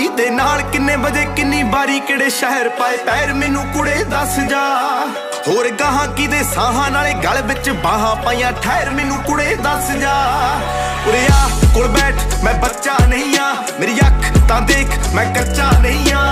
ਕਿਹਦੇ ਨਾਲ ਕਿੰਨੇ ਵਜੇ ਕਿੰਨੀ ਵਾਰੀ ਕਿਹੜੇ ਸ਼ਹਿਰ ਪਾਏ ਪੈਰ ਮੈਨੂੰ ਕੁੜੇ ਦੱਸ ਜਾ। ਹੋਰ ਗਾਹਾਂ ਕਿਹਦੇ ਸਾਹਾਂ ਨਾਲੇ ਗਲ ਵਿੱਚ ਬਾਹਾਂ ਪਾਈਆਂ ਠਹਿਰ ਮੈਨੂੰ ਕੁੜੇ ਦੱਸ ਜਾ। ਉਰੇ ਆ ਕੋਲ ਬੈਠ ਮੈਂ ਬੱਚਾ ਨਹੀਂ ਆ, ਮੇਰੀ ਅੱਖ ਤਾਂ ਦੇਖ ਮੈਂ ਕੱਚਾ ਨਹੀਂ ਆ।